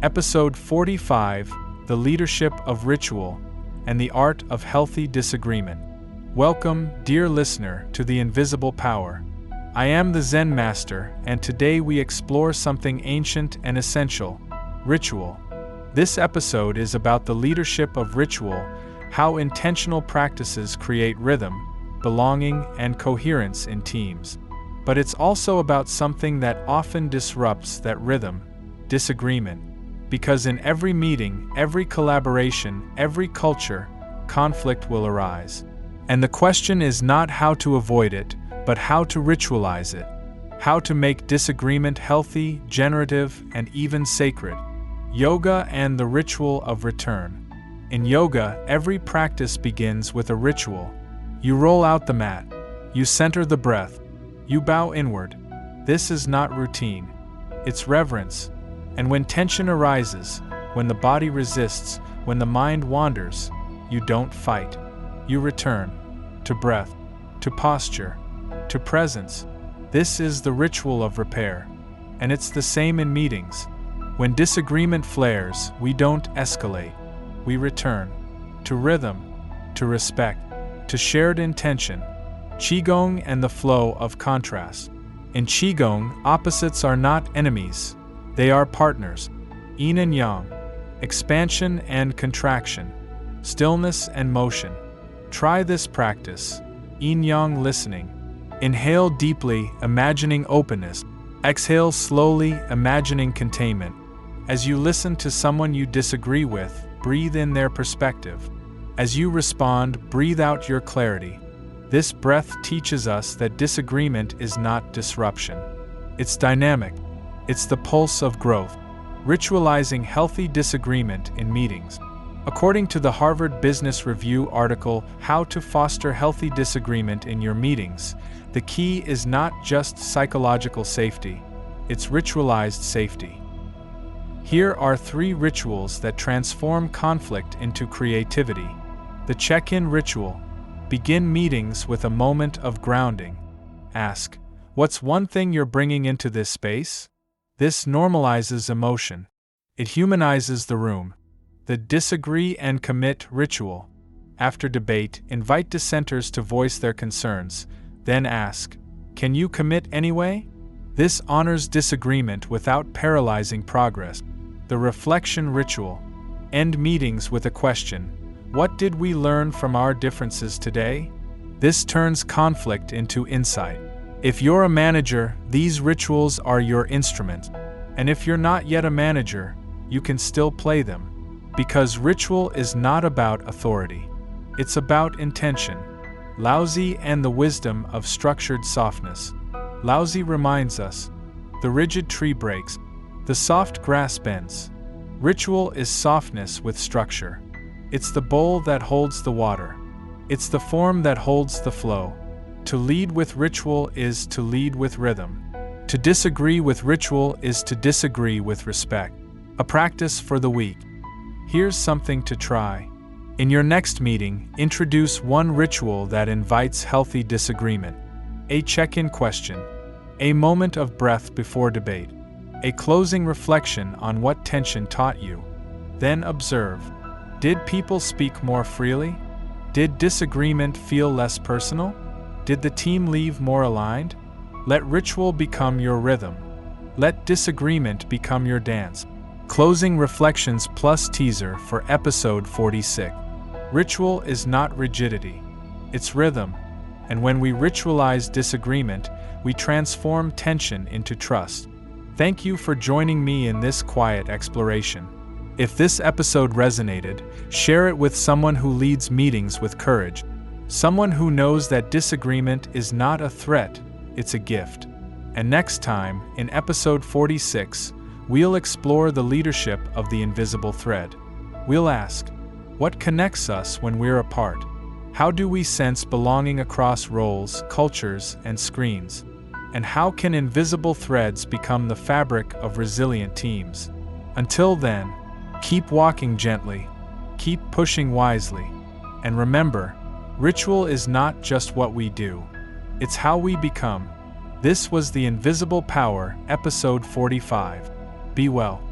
Episode 45, The Leadership of Ritual and the Art of Healthy Disagreement. Welcome, dear listener, to The Invisible Power. I am the Zen Master, and today we explore something ancient and essential: ritual. This episode is about the leadership of ritual, how intentional practices create rhythm, belonging, and coherence in teams. But it's also about something that often disrupts that rhythm: disagreement. Because in every meeting, every collaboration, every culture, conflict will arise. And the question is not how to avoid it, but how to ritualize it. How to make disagreement healthy, generative, and even sacred. Yoga and the ritual of return. In yoga, every practice begins with a ritual. You roll out the mat. You center the breath. You bow inward. This is not routine. It's reverence. And when tension arises, when the body resists, when the mind wanders, you don't fight. You return to breath, to posture, to presence. This is the ritual of repair. And it's the same in meetings. When disagreement flares, we don't escalate. We return to rhythm, to respect, to shared intention. Qigong and the flow of contrast. In Qigong, opposites are not enemies. They are partners. Yin and yang, expansion and contraction, stillness and motion. Try this practice: yin-yang listening. Inhale deeply, imagining openness. Exhale slowly, imagining containment. As you listen to someone you disagree with, breathe in their perspective. As you respond, breathe out your clarity. This breath teaches us that disagreement is not disruption. It's dynamic. It's the pulse of growth. Ritualizing healthy disagreement in meetings. According to the Harvard Business Review article, How to Foster Healthy Disagreement in Your Meetings, the key is not just psychological safety, it's ritualized safety. Here are 3 rituals that transform conflict into creativity. The check-in ritual. Begin meetings with a moment of grounding. Ask, what's one thing you're bringing into this space? This normalizes emotion. It humanizes the room. The disagree and commit ritual. After debate, invite dissenters to voice their concerns. Then ask, can you commit anyway? This honors disagreement without paralyzing progress. The reflection ritual. End meetings with a question. What did we learn from our differences today? This turns conflict into insight. If you're a manager, these rituals are your instrument. And if you're not yet a manager, you can still play them. Because ritual is not about authority. It's about intention. Laozi and the wisdom of structured softness. Laozi reminds us, the rigid tree breaks, the soft grass bends. Ritual is softness with structure. It's the bowl that holds the water. It's the form that holds the flow. To lead with ritual is to lead with rhythm. To disagree with ritual is to disagree with respect. A practice for the week. Here's something to try. In your next meeting, introduce one ritual that invites healthy disagreement. A check-in question. A moment of breath before debate. A closing reflection on what tension taught you. Then observe. Did people speak more freely? Did disagreement feel less personal? Did the team leave more aligned? Let ritual become your rhythm. Let disagreement become your dance. Closing reflections plus teaser for episode 46. Ritual is not rigidity. It's rhythm. And when we ritualize disagreement, we transform tension into trust. Thank you for joining me in this quiet exploration. If this episode resonated, share it with someone who leads meetings with courage. Someone who knows that disagreement is not a threat, it's a gift. And next time, in episode 46, we'll explore the leadership of the invisible thread. We'll ask, what connects us when we're apart? How do we sense belonging across roles, cultures, and screens? And how can invisible threads become the fabric of resilient teams? Until then, keep walking gently, keep pushing wisely, and remember, ritual is not just what we do, it's how we become. This was The Invisible Power, episode 45. Be well.